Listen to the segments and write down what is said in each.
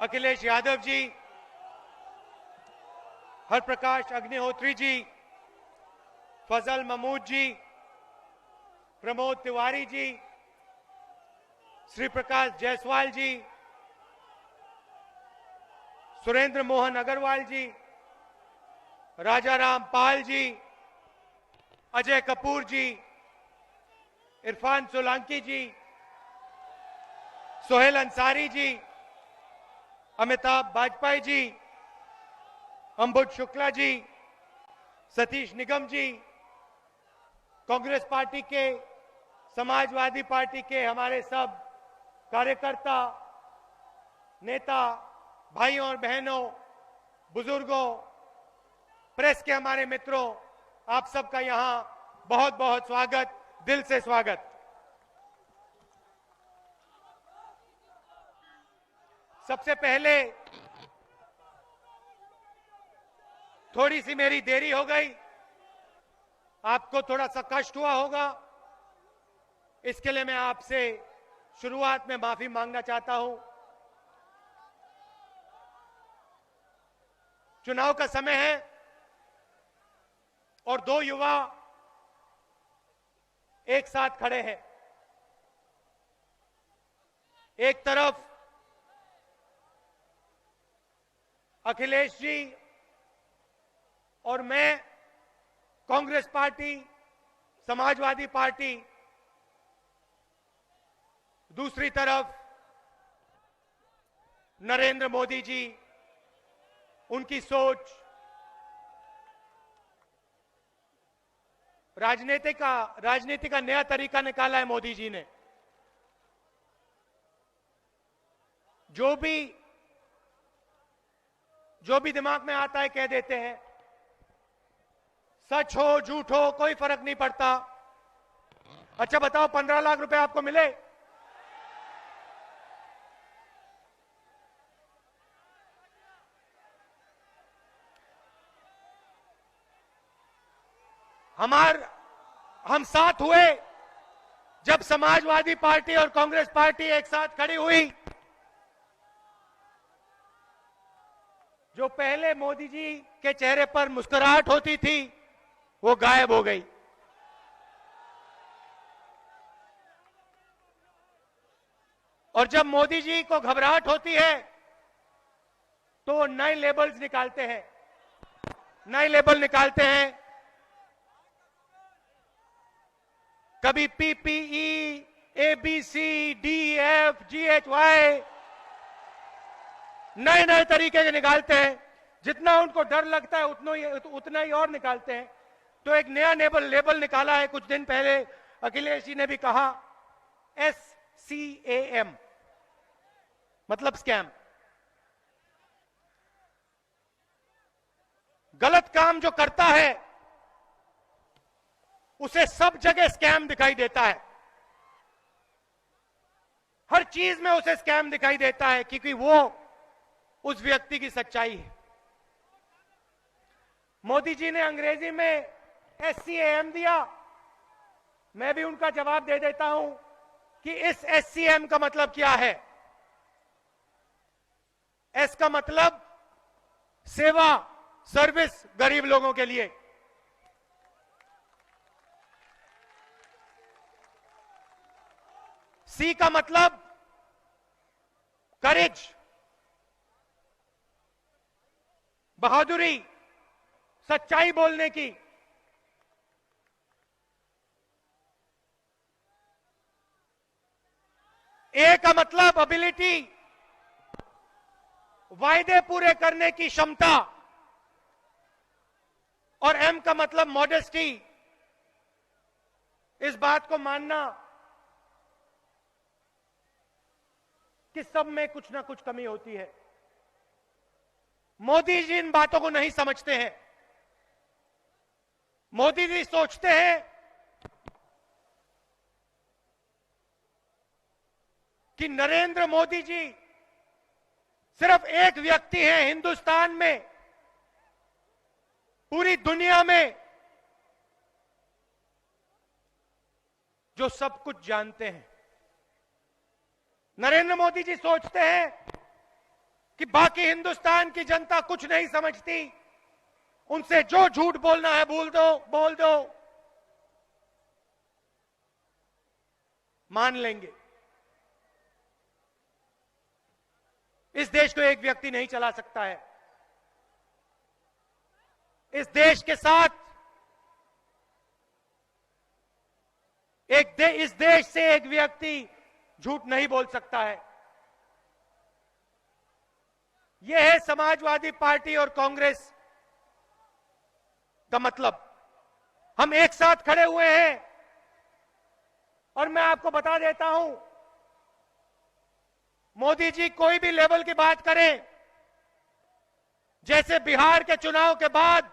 अखिलेश यादव जी, हरप्रकाश अग्निहोत्री जी, फजल महमूद जी, प्रमोद तिवारी जी, श्री प्रकाश जायसवाल जी, सुरेंद्र मोहन अग्रवाल जी, राजाराम पाल जी, अजय कपूर जी, इरफान सोलंकी जी, सोहेल अंसारी जी, अमिताभ वाजपेयी जी, अंबुज शुक्ला जी, सतीश निगम जी, Congress party के, Samajwadi party के हमारे सब कार्यकर्ता, नेता, भाइयों और बहनों, बुजुर्गों, प्रेस के हमारे मित्रों, आप सबका यहां बहुत बहुत स्वागत, दिल से स्वागत। सबसे पहले थोड़ी सी मेरी देरी हो गई, आपको थोड़ा सा कष्ट हुआ होगा, इसके लिए मैं आपसे शुरुआत में माफी मांगना चाहता हूं। चुनाव का समय है और दो युवा एक साथ खड़े हैं। एक तरफ अखिलेश जी और मैं, कांग्रेस पार्टी, समाजवादी पार्टी, दूसरी तरफ नरेंद्र मोदी जी, उनकी सोच, राजनीति का नया तरीका निकाला है मोदी जी ने। जो भी दिमाग में आता है कह देते हैं, सच हो झूठ हो कोई फर्क नहीं पड़ता। अच्छा बताओ, 15 लाख रुपए आपको मिले? हम साथ हुए जब समाजवादी पार्टी और कांग्रेस पार्टी एक साथ खड़ी हुई। जो पहले मोदी जी के चेहरे पर मुस्कुराहट होती थी वो गायब हो गई। और जब मोदी जी को घबराहट होती है तो नए लेबल्स निकालते हैं, नए लेबल निकालते हैं। कभी पीपीई, एबीसी, डीएफ, जीएचवाई, नए नए तरीके के निकालते हैं। जितना उनको डर लगता है उतना ही और निकालते हैं। तो एक नया लेबल निकाला है कुछ दिन पहले, अखिलेश जी ने भी कहा, SCAM, मतलब स्कैम। गलत काम जो करता है उसे सब जगह स्कैम दिखाई देता है, हर चीज में उसे स्कैम दिखाई देता है, क्योंकि वो उस व्यक्ति की सच्चाई है। मोदी जी ने अंग्रेजी में SCAM दिया, मैं भी उनका जवाब दे देता हूं कि इस SCM का मतलब क्या है। S का मतलब सेवा, सर्विस, गरीब लोगों के लिए। C का मतलब करेज, बहादुरी, सच्चाई बोलने की। A का मतलब एबिलिटी, वायदे पूरे करने की क्षमता। और M का मतलब मॉडेस्टी, इस बात को मानना कि सब में कुछ ना कुछ कमी होती है। मोदी जी इन बातों को नहीं समझते हैं। मोदी जी सोचते हैं कि नरेंद्र मोदी जी सिर्फ एक व्यक्ति हैं हिंदुस्तान में, पूरी दुनिया में, जो सब कुछ जानते हैं। नरेंद्र मोदी जी सोचते हैं कि बाकी हिंदुस्तान की जनता कुछ नहीं समझती, उनसे जो झूठ बोलना है बोल दो, मान लेंगे। इस देश को एक व्यक्ति नहीं चला सकता है। इस देश के साथ इस देश से एक व्यक्ति झूठ नहीं बोल सकता है। यह है समाजवादी पार्टी और कांग्रेस का मतलब। हम एक साथ खड़े हुए हैं और मैं आपको बता देता हूं, मोदी जी कोई भी लेवल की बात करें, जैसे बिहार के चुनाव के बाद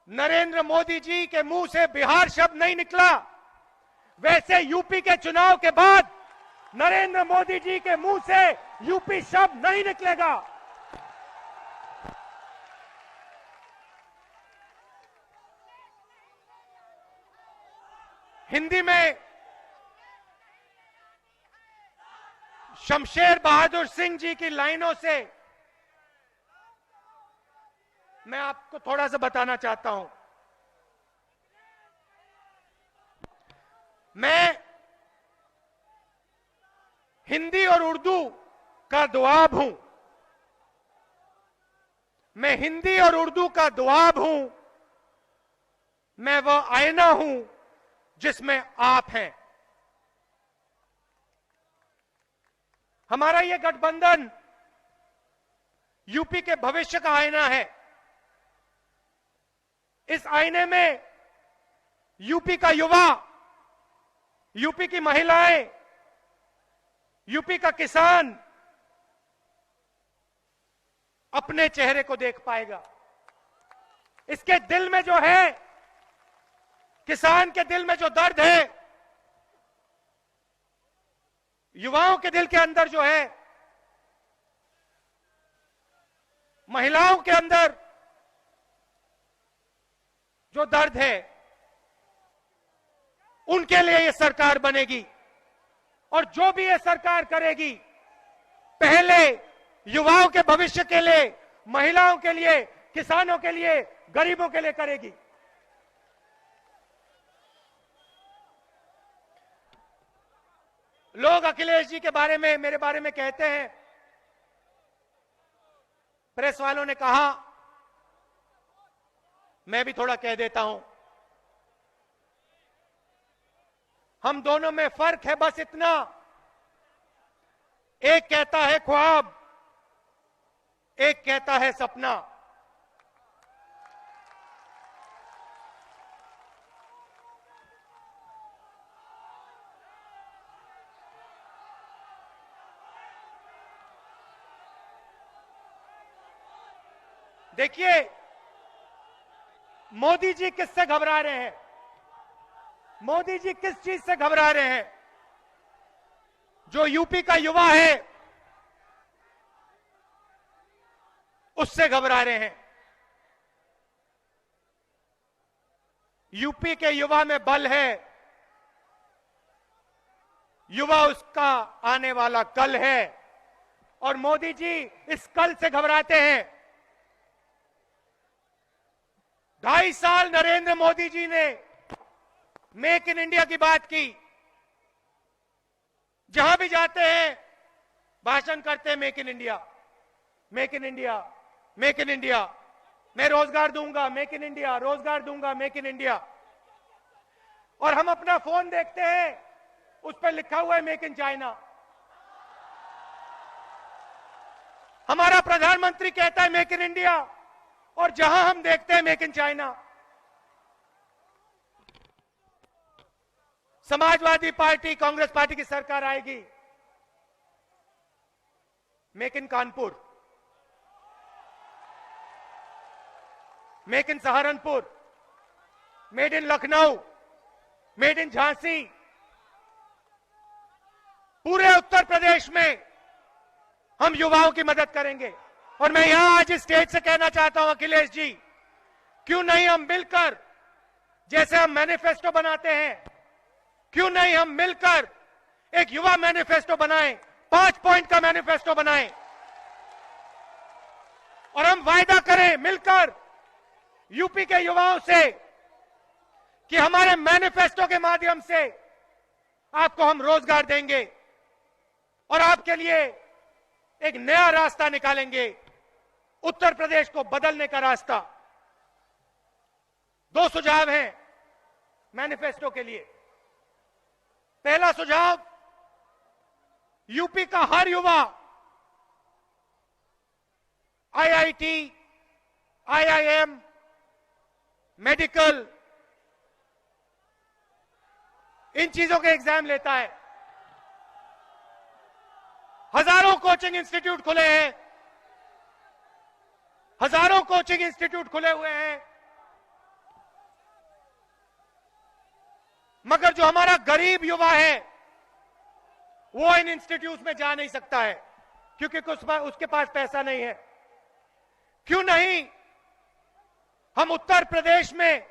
नरेंद्र मोदी जी के मुंह से बिहार शब्द नहीं निकला, वैसे यूपी के चुनाव के बाद नरेंद्र मोदी जी के मुंह से यूपी शब्द नहीं निकलेगा। हिंदी में शमशेर बहादुर सिंह जी की लाइनों से मैं आपको थोड़ा सा बताना चाहता हूं। मैं हिंदी और उर्दू का दुआब हूं। मैं हिंदी और उर्दू का दुआब हूं। मैं वह आईना हूं जिसमें आप हैं। हमारा यह गठबंधन यूपी के भविष्य का आईना है। इस आईने में यूपी का युवा, यूपी की महिलाएं, यूपी का किसान अपने चेहरे को देख पाएगा। इसके दिल में जो है, किसान के दिल में जो दर्द है, युवाओं के दिल के अंदर जो है, महिलाओं के अंदर जो दर्द है, उनके लिए यह सरकार बनेगी। और जो भी यह सरकार करेगी, पहले युवाओं के भविष्य के लिए, महिलाओं के लिए, किसानों के लिए, गरीबों के लिए करेगी। लोग अखिलेश जी के बारे में, मेरे बारे में कहते हैं, प्रेस वालों ने कहा, मैं भी थोड़ा कह देता हूं, हम दोनों में फर्क है बस इतना, एक कहता है ख्वाब, एक कहता है सपना। देखिए, मोदी जी किससे घबरा रहे हैं? मोदी जी किस चीज से घबरा रहे हैं? जो यूपी का युवा है, उससे घबरा रहे हैं। यूपी के युवा में बल है, युवा उसका आने वाला कल है, और मोदी जी इस कल से घबराते हैं। 2.5 साल नरेंद्र मोदी जी ने मेक इन इंडिया की बात की। जहां भी जाते हैं भाषण करते हैं, make in India, make in India, make in India, मैं रोजगार दूंगा, मेक इन इंडिया, रोजगार दूंगा, मेक इन इंडिया। और हम अपना फोन देखते हैं, उस पर लिखा हुआ है मेक इन चाइना। हमारा प्रधानमंत्री कहता है मेक इन इंडिया, और जहां हम देखते हैं make in China. Samajwadi party, Congress party की सरकार आएगी, make in Kanpur, make in Saharanpur, made in Lucknow, made in Jhansi, पूरे उत्तर प्रदेश में हम युवाओं की मदद करेंगे। और मैं यहां आज इस स्टेज से कहना चाहता हूं, अखिलेश जी, क्यों नहीं हम मिलकर, जैसे हम मैनिफेस्टो बनाते हैं, क्यों नहीं हम मिलकर एक युवा मैनिफेस्टो बनाएं, 5 पॉइंट का मैनिफेस्टो बनाएं। और हम वायदा करें मिलकर यूपी के युवाओं से कि हमारे मैनिफेस्टो के माध्यम से आपको हम रोजगार देंगे और आपके लिए एक नया रास्ता निकालेंगे, उत्तर प्रदेश को बदलने का रास्ता। 2 सुझाव हैं मैनिफेस्टो के लिए। पहला सुझाव, यूपी का हर युवा आईआईटी, आईआईएम, मेडिकल, इन चीजों के एग्जाम लेता है। हजारों कोचिंग इंस्टीट्यूट खुले हैं, हजारों कोचिंग इंस्टीट्यूट खुले हुए हैं, मगर जो हमारा गरीब युवा है वो इन इंस्टीट्यूट में जा नहीं सकता है क्योंकि उसके पास पैसा नहीं है। क्यों नहीं हम उत्तर प्रदेश में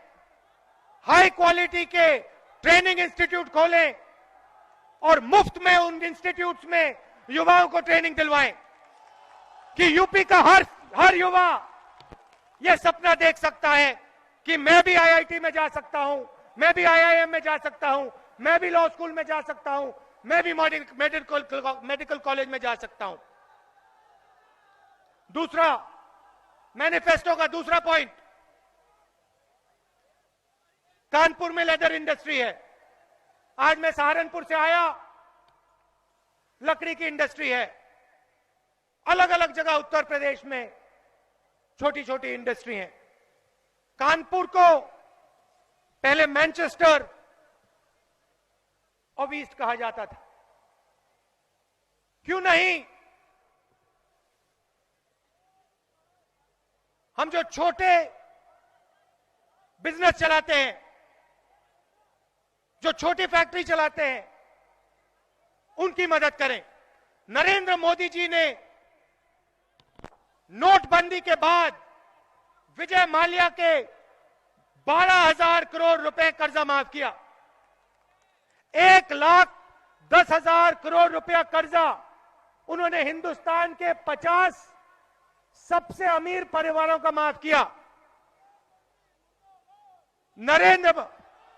हाई क्वालिटी के ट्रेनिंग इंस्टीट्यूट खोलें और मुफ्त में उन इंस्टीट्यूट्स में युवाओं को ट्रेनिंग दिलवाएं कि यूपी का हर युवा यह सपना देख सकता है कि मैं भी आईआईटी में जा सकता हूं, मैं भी आईआईएम में जा सकता हूं, मैं भी लॉ स्कूल में जा सकता हूं, मैं भी मेडिकल कॉलेज में जा सकता हूं। दूसरा, मैनिफेस्टो का दूसरा पॉइंट, कानपुर में लेदर इंडस्ट्री है। आज मैं सहारनपुर से आया, लकड़ी की इंडस्ट्री है। अलग अलग जगह उत्तर प्रदेश में छोटी छोटी इंडस्ट्री है। कानपुर को पहले मैनचेस्टर ऑफ ईस्ट कहा जाता था। क्यों नहीं हम जो छोटे बिजनेस चलाते हैं, जो छोटी फैक्ट्री चलाते हैं, उनकी मदद करें। नरेंद्र मोदी जी ने नोटबंदी के बाद विजय माल्या के 12,000 करोड़ रुपए कर्जा माफ किया। 1,10,000 करोड़ रुपया कर्जा उन्होंने हिंदुस्तान के 50 सबसे अमीर परिवारों का माफ किया।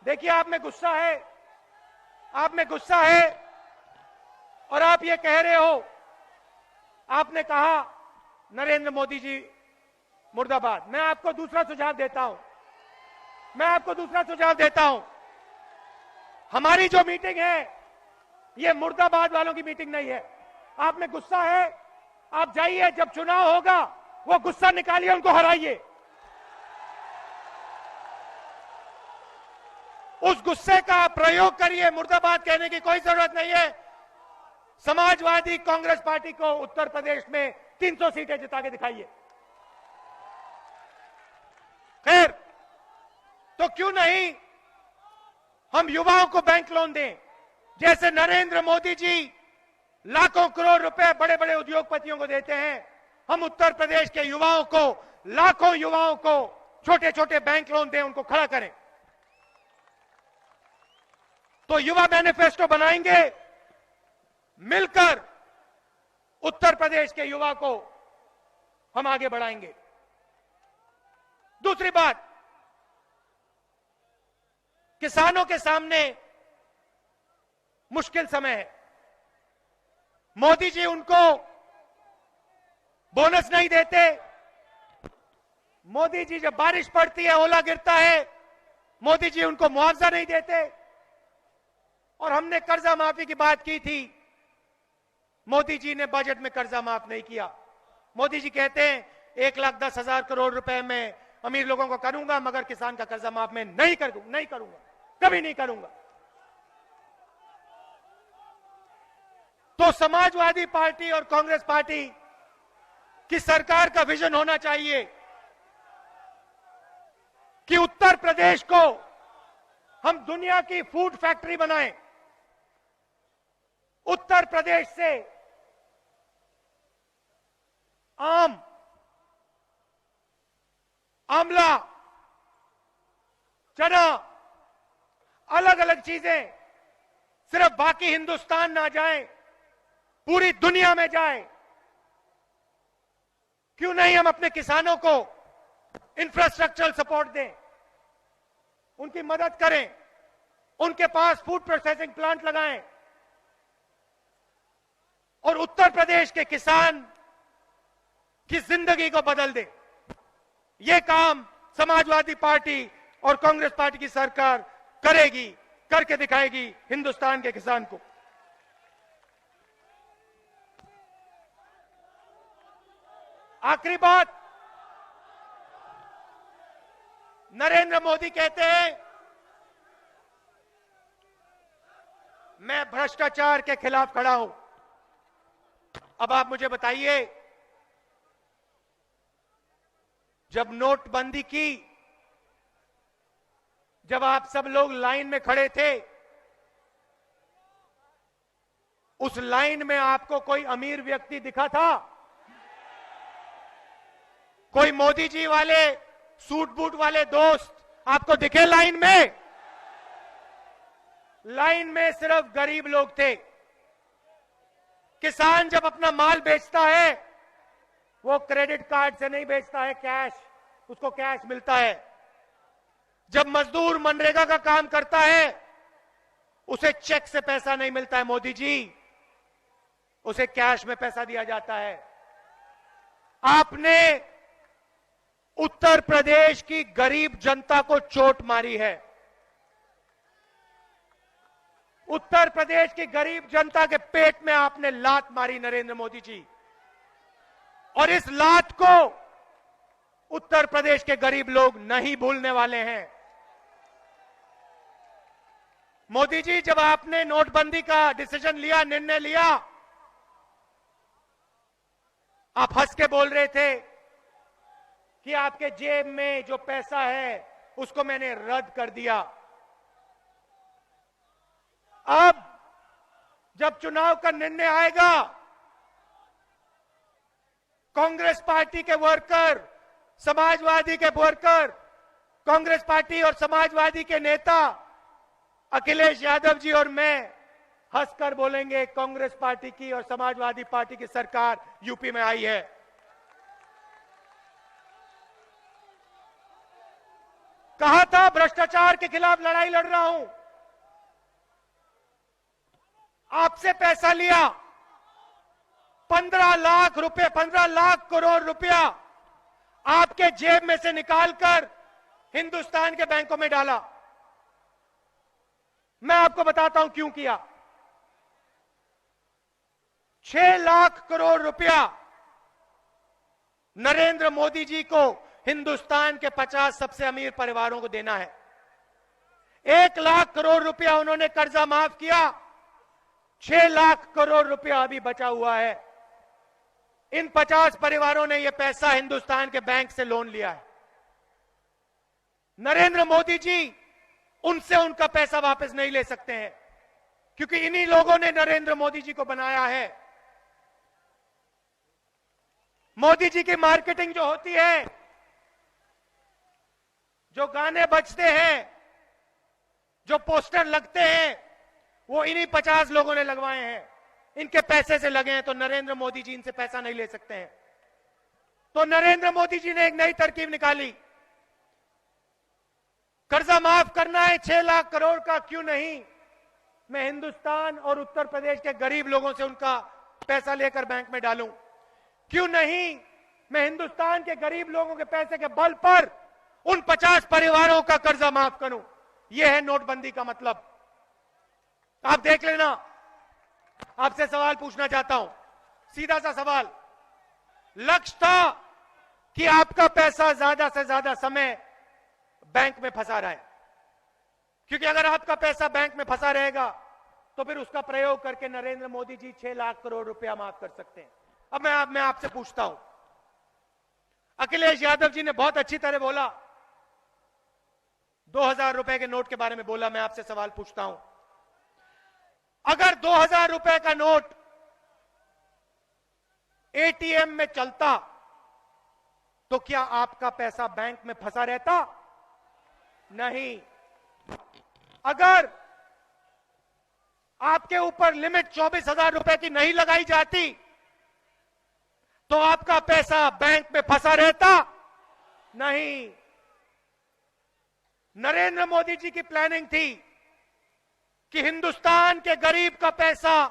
देखिए, आप में गुस्सा है, आप में गुस्सा है और आप ये कह रहे हो, आपने कहा नरेंद्र मोदी जी मुर्दाबाद। मैं आपको दूसरा सुझाव देता हूं, मैं आपको दूसरा सुझाव देता हूं। हमारी जो मीटिंग है ये मुर्दाबाद वालों की मीटिंग नहीं है। आप में गुस्सा है, आप जाइए, जब चुनाव होगा वो गुस्सा निकालिए, उनको हराइए। उस गुस्से का प्रयोग करिए, मुर्दाबाद कहने की कोई जरूरत नहीं है। समाजवादी कांग्रेस पार्टी को उत्तर प्रदेश में 300 सीटें जिता के दिखाइए। खैर, तो क्यों नहीं हम युवाओं को बैंक लोन दें, जैसे नरेंद्र मोदी जी लाखों करोड़ रुपए बड़े बड़े उद्योगपतियों को देते हैं। हम उत्तर प्रदेश के युवाओं को, लाखों युवाओं को छोटे छोटे बैंक लोन दें, उनको खड़ा करें। तो युवा मैनिफेस्टो बनाएंगे, मिलकर उत्तर प्रदेश के युवा को हम आगे बढ़ाएंगे। दूसरी बात, किसानों के सामने मुश्किल समय है। मोदी जी उनको बोनस नहीं देते। मोदी जी, जब बारिश पड़ती है, ओला गिरता है, मोदी जी उनको मुआवजा नहीं देते। और हमने कर्जा माफी की बात की थी, मोदी जी ने बजट में कर्जा माफ नहीं किया। मोदी जी कहते हैं 1,10,000 करोड़ रुपए में अमीर लोगों को करूंगा, मगर किसान का कर्जा माफ मैं नहीं करूंगा, कभी नहीं करूंगा। तो समाजवादी पार्टी और कांग्रेस पार्टी की सरकार का विजन होना चाहिए कि उत्तर प्रदेश को हम दुनिया की फूड फैक्ट्री बनाएं। उत्तर प्रदेश से आम, आंवला, चना, अलग अलग चीजें सिर्फ बाकी हिंदुस्तान ना जाए, पूरी दुनिया में जाए। क्यों नहीं हम अपने किसानों को इंफ्रास्ट्रक्चरल सपोर्ट दें, उनकी मदद करें, उनके पास फूड प्रोसेसिंग प्लांट लगाएं और उत्तर प्रदेश के किसान की जिंदगी को बदल दें। यह काम समाजवादी पार्टी और कांग्रेस पार्टी की सरकार करेगी, करके दिखाएगी हिंदुस्तान के किसान को। आखिरी बात, नरेंद्र मोदी कहते हैं मैं भ्रष्टाचार के खिलाफ खड़ा हूं। अब आप मुझे बताइए, जब नोटबंदी की, जब आप सब लोग लाइन में खड़े थे, उस लाइन में आपको कोई अमीर व्यक्ति दिखा था? कोई मोदी जी वाले सूट बूट वाले दोस्त आपको दिखे लाइन में? लाइन में सिर्फ गरीब लोग थे। किसान जब अपना माल बेचता है, वो क्रेडिट कार्ड से नहीं बेचता है, कैश, उसको कैश मिलता है। जब मजदूर मनरेगा का काम करता है, उसे चेक से पैसा नहीं मिलता है मोदी जी, उसे कैश में पैसा दिया जाता है। आपने उत्तर प्रदेश की गरीब जनता को चोट मारी है। उत्तर प्रदेश की गरीब जनता के पेट में आपने लात मारी नरेंद्र मोदी जी, और इस लात को उत्तर प्रदेश के गरीब लोग नहीं भूलने वाले हैं। मोदी जी, जब आपने नोटबंदी का डिसीजन लिया, निर्णय लिया, आप हंस के बोल रहे थे कि आपके जेब में जो पैसा है उसको मैंने रद्द कर दिया। अब जब चुनाव का निर्णय आएगा, कांग्रेस पार्टी के वर्कर, समाजवादी के वर्कर, कांग्रेस पार्टी और समाजवादी के नेता अखिलेश यादव जी और मैं हंसकर बोलेंगे, कांग्रेस पार्टी की और समाजवादी पार्टी की सरकार यूपी में आई है। कहा था भ्रष्टाचार के खिलाफ लड़ाई लड़ रहा हूं, आपसे पैसा लिया, 15 लाख रुपए, 15 लाख करोड़ रुपया आपके जेब में से निकालकर हिंदुस्तान के बैंकों में डाला। मैं आपको बताता हूं क्यों किया। 6 लाख करोड़ रुपया नरेंद्र मोदी जी को हिंदुस्तान के 50 सबसे अमीर परिवारों को देना है। 1 लाख करोड़ रुपया उन्होंने कर्जा माफ किया, 6 लाख करोड़ रुपया अभी बचा हुआ है। इन 50 परिवारों ने यह पैसा हिंदुस्तान के बैंक से लोन लिया है। नरेंद्र मोदी जी उनसे उनका पैसा वापस नहीं ले सकते हैं, क्योंकि इन्हीं लोगों ने नरेंद्र मोदी जी को बनाया है। मोदी जी की मार्केटिंग जो होती है, जो गाने बजते हैं, जो पोस्टर लगते हैं, वो इन्हीं 50 लोगों ने लगवाए हैं। इनके पैसे से लगे हैं, तो नरेंद्र मोदी जी इनसे पैसा नहीं ले सकते हैं। तो नरेंद्र मोदी जी ने एक नई तरकीब निकाली, कर्जा माफ करना है 6 लाख करोड़ का, क्यों नहीं मैं हिंदुस्तान और उत्तर प्रदेश के गरीब लोगों से उनका पैसा लेकर बैंक में डालूं, क्यों नहीं मैं हिंदुस्तान के गरीब लोगों के पैसे के बल पर उन 50 परिवारों का कर्जा माफ करूं। यह है नोटबंदी का मतलब। आप देख लेना। आपसे सवाल पूछना चाहता हूं, सीधा सा सवाल। लक्ष्य था कि आपका पैसा ज्यादा से ज्यादा समय बैंक में फंसा रहे, क्योंकि अगर आपका पैसा बैंक में फंसा रहेगा तो फिर उसका प्रयोग करके नरेंद्र मोदी जी 6 लाख करोड़ रुपया माफ कर सकते हैं। अब मैं आपसे पूछता हूं, अखिलेश यादव जी ने बहुत अच्छी तरह बोला, 2000 रुपए के नोट के बारे में बोला। मैं आपसे सवाल पूछता हूं, अगर 2000 रुपए का नोट एटीएम में चलता तो क्या आपका पैसा बैंक में फंसा रहता? नहीं। अगर आपके ऊपर लिमिट 24,000 रुपए की नहीं लगाई जाती तो आपका पैसा बैंक में फंसा रहता? नहीं। नरेंद्र मोदी जी की प्लानिंग थी कि हिंदुस्तान के गरीब का पैसा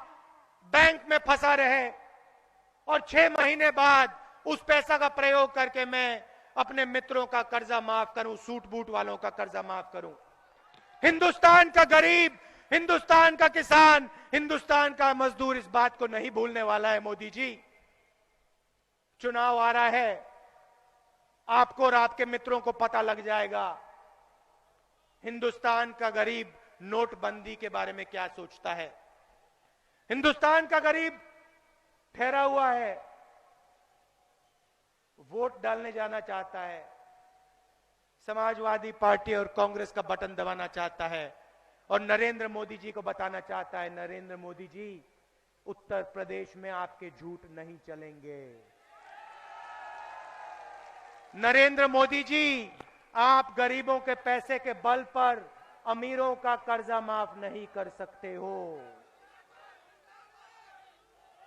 बैंक में फंसा रहे और 6 महीने बाद उस पैसा का प्रयोग करके मैं अपने मित्रों का कर्जा माफ करूं, सूट बूट वालों का कर्जा माफ करूं। हिंदुस्तान का गरीब, हिंदुस्तान का किसान, हिंदुस्तान का मजदूर इस बात को नहीं भूलने वाला है। मोदी जी, चुनाव आ रहा है, आपको और आपके मित्रों को पता लग जाएगा हिंदुस्तान का गरीब नोटबंदी के बारे में क्या सोचता है। हिंदुस्तान का गरीब ठहरा हुआ है, वोट डालने जाना चाहता है, समाजवादी पार्टी और कांग्रेस का बटन दबाना चाहता है और नरेंद्र मोदी जी को बताना चाहता है, नरेंद्र मोदी जी, उत्तर प्रदेश में आपके झूठ नहीं चलेंगे। नरेंद्र मोदी जी, आप गरीबों के पैसे के बल पर अमीरों का कर्जा माफ नहीं कर सकते हो।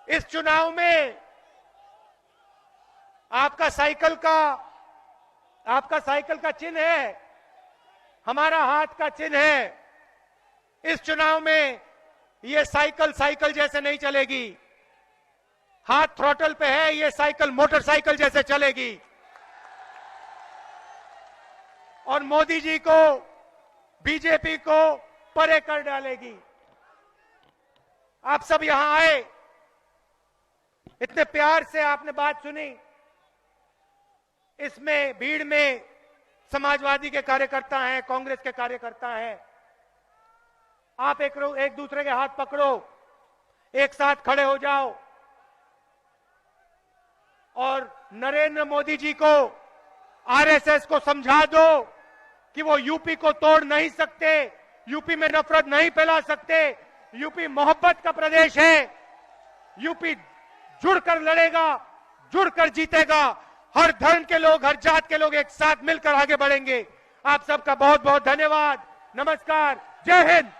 इस चुनाव में आपका साइकिल का चिन्ह है, हमारा हाथ का चिन्ह है। इस चुनाव में यह साइकिल जैसे नहीं चलेगी, हाथ थ्रॉटल पे है, यह साइकिल मोटरसाइकिल जैसे चलेगी और मोदी जी को, बीजेपी को परे कर डालेगी। आप सब यहां आए, इतने प्यार से आपने बात सुनी। इसमें भीड़ में समाजवादी के कार्यकर्ता हैं, कांग्रेस के कार्यकर्ता हैं। आप एक दूसरे के हाथ पकड़ो, एक साथ खड़े हो जाओ और नरेंद्र मोदी जी को, आरएसएस को समझा दो कि वो यूपी को तोड़ नहीं सकते, यूपी में नफरत नहीं फैला सकते। यूपी मोहब्बत का प्रदेश है, यूपी जुड़कर लड़ेगा, जुड़कर जीतेगा। हर धर्म के लोग, हर जात के लोग एक साथ मिलकर आगे बढ़ेंगे। आप सबका बहुत बहुत धन्यवाद। नमस्कार, जय हिंद।